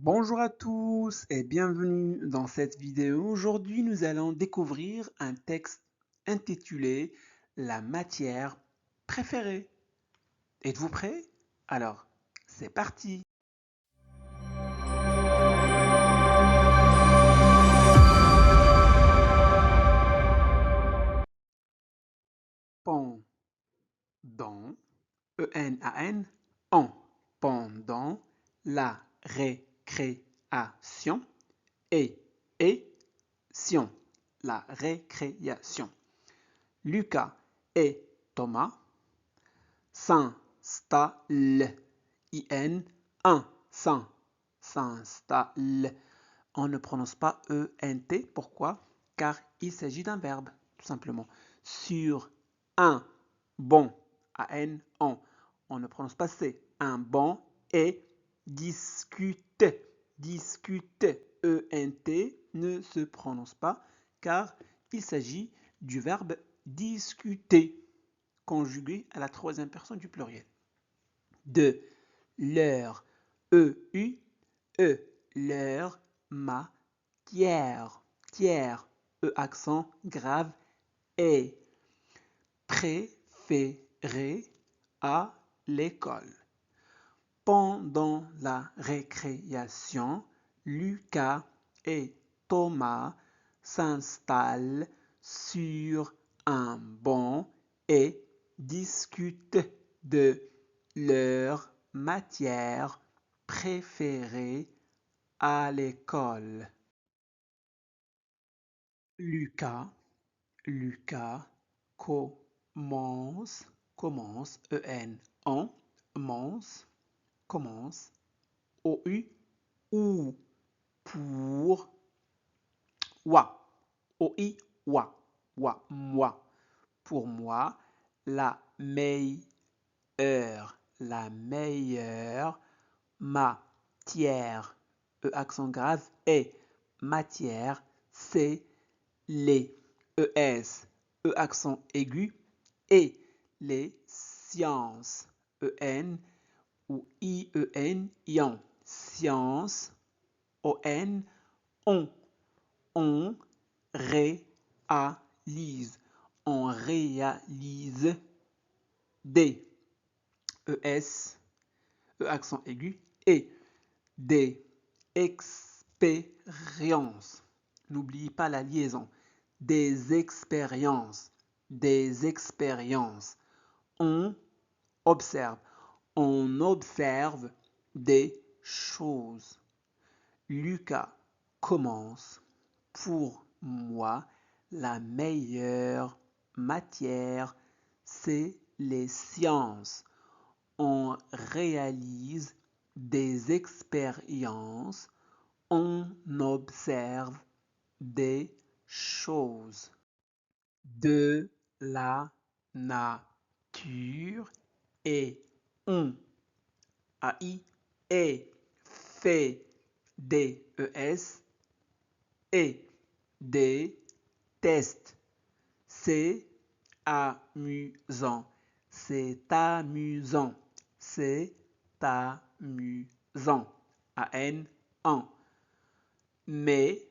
Bonjour à tous et bienvenue dans cette vidéo. Aujourd'hui, nous allons découvrir un texte intitulé La matière préférée. Êtes-vous prêts? Alors, c'est parti. Pendant, E-N-A-N, pendant la récréation et Sion, la récréation. Lucas et Thomas s'installe, un, s'installe. On ne prononce pas E-N-T. Pourquoi? Car il s'agit d'un verbe, tout simplement. Sur un banc, A-N, on ne prononce pas C. Un banc et discute. Discute, E-N-T, ne se prononce pas car il s'agit du verbe discuter, conjugué à la troisième personne du pluriel. De leur, E-U, leur matière, tiers, E accent grave, est préférée à l'école. Pendant la récréation, Lucas et Thomas s'installent sur un banc et discutent de leur matière préférée à l'école. Lucas, Lucas commence, E-N, commence, O-U, ou, pour, wa, O-I, moi, pour moi, la meilleure matière, E accent grave, et matière, c'est les ES, E accent aigu, et les sciences, EN ou IEN, ion, sciences, ON, on réalise, des ES, E accent aigu, et des expériences. N'oubliez pas la liaison. Des expériences. Des expériences. On observe. On observe des choses. Lucas commence. Pour moi, la meilleure matière, c'est les sciences. On réalise des expériences, on observe des choses. De la nature et on, AI, et fait des ES et des tests. C'est amusant. C'est amusant. C'est amusant. A-N, en. Mais,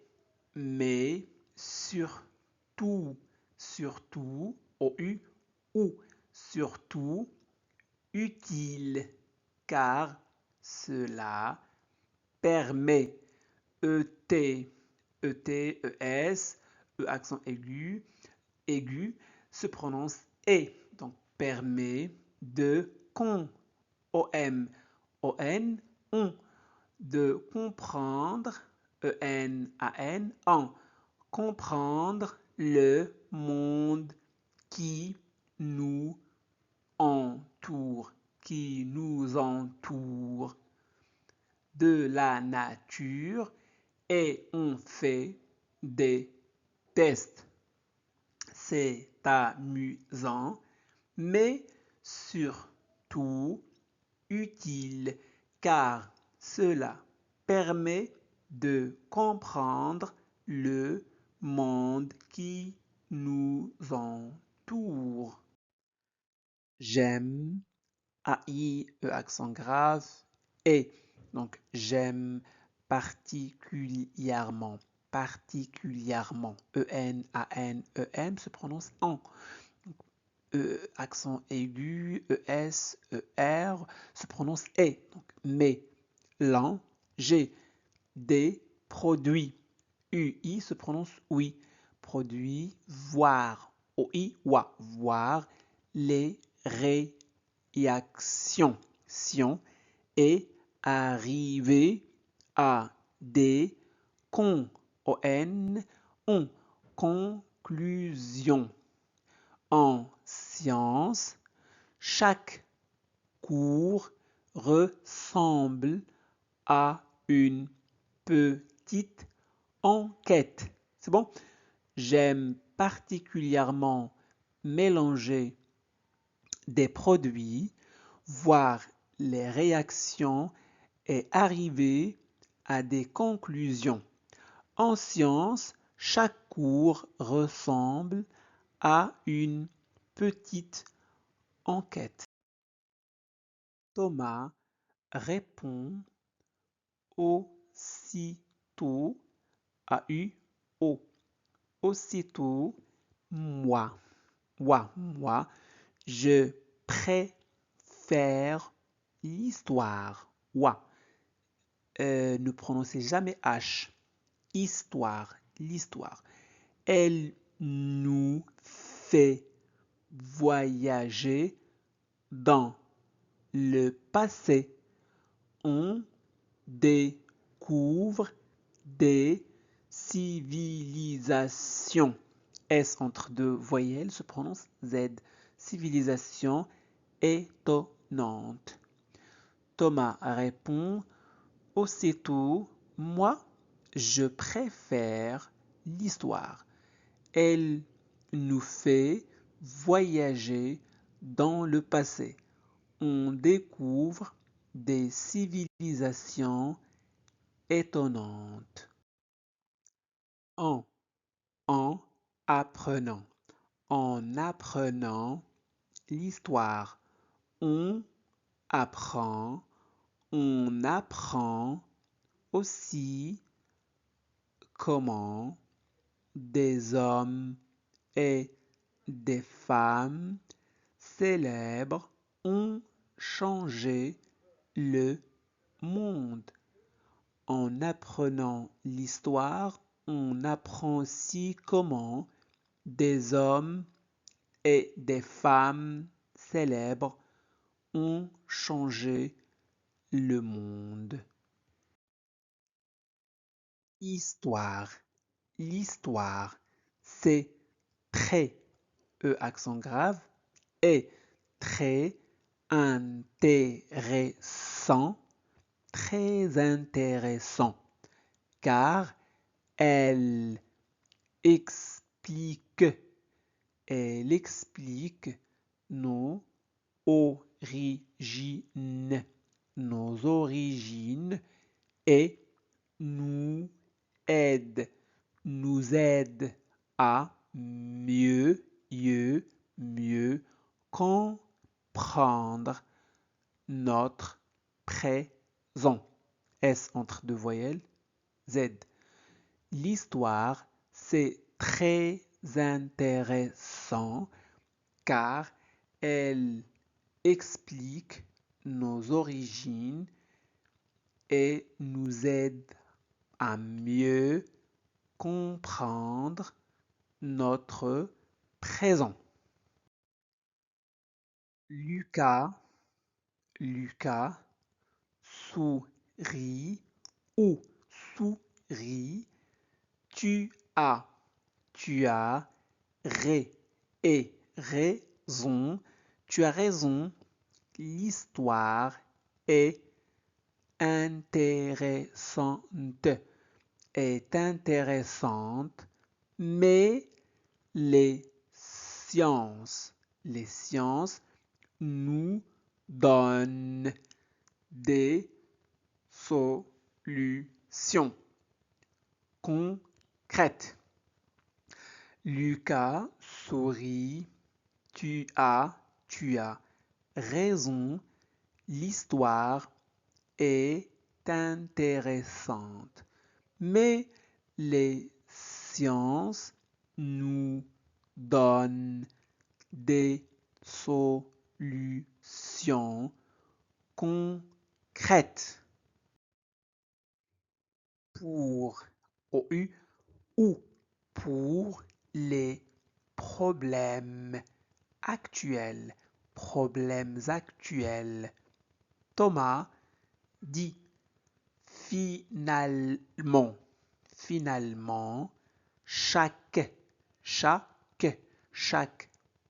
surtout, O-U, ou, surtout, utile, car cela permet, E-T, E-T, E-S, E accent aigu, se prononce et, donc permet de O-M, O-N, on, de comprendre, E-N-A-N, en, comprendre le monde qui nous entoure, de la nature et on fait des tests. C'est amusant, mais surtout utile car cela permet de comprendre le monde qui nous entoure. J'aime, AI, E accent grave, et donc j'aime particulièrement, particulièrement. E-N-A-N-E-M se prononce en. Accent aigu, ES, ER se prononce E. Donc, mais, l'an, G, des produits. UI se prononce oui. Produits, voir. OI, wa. Voir les réactions. Sion, et arriver à des conclusions. En sciences, chaque cours ressemble à une petite enquête. C'est bon? J'aime particulièrement mélanger des produits, voir les réactions et arriver à des conclusions. En sciences, chaque cours ressemble à une petite enquête. Thomas répond aussitôt à au. Aussitôt, moi, je préfère l'histoire. Ne prononcez jamais H. Histoire, l'histoire. Elle nous fait voyager dans le passé. On découvre des civilisations. S entre deux voyelles se prononce Z. Civilisation étonnante. Thomas répond aussitôt, moi, je préfère l'histoire. Elle nous fait voyager dans le passé. On découvre des civilisations étonnantes. En apprenant. En apprenant l'histoire. On apprend aussi comment des hommes et des femmes célèbres ont changé le monde. En apprenant l'histoire, on apprend aussi comment des hommes et des femmes célèbres ont changé le monde. Histoire. L'histoire, c'est très, accent grave, et très intéressant, car elle explique nos origines et nous aide à mieux comprendre notre présent. S entre deux voyelles, Z. L'histoire, c'est très intéressant car elle explique nos origines et nous aide à mieux comprendre notre présent. Lucas sourit ou sourit. Tu as raison. Tu as raison. L'histoire est intéressante, mais les sciences nous donnent des solutions concrètes. Lucas sourit. Tu as raison. L'histoire est intéressante. Mais les sciences nous donnent des solutions concrètes pour OU ou pour les problèmes actuels. Problèmes actuels. Thomas dit finalement, chaque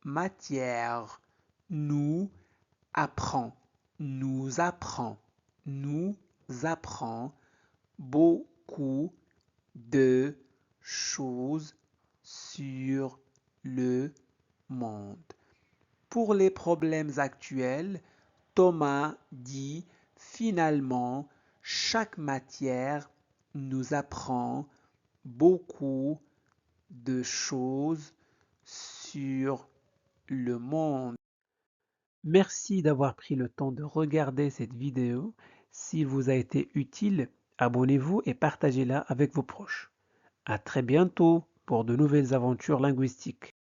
matière nous apprend beaucoup de choses sur le monde. Pour les problèmes actuels, Thomas dit finalement, chaque matière nous apprend beaucoup de choses sur le monde. Merci d'avoir pris le temps de regarder cette vidéo. Si vous a été utile, abonnez-vous et partagez-la avec vos proches. À très bientôt pour de nouvelles aventures linguistiques.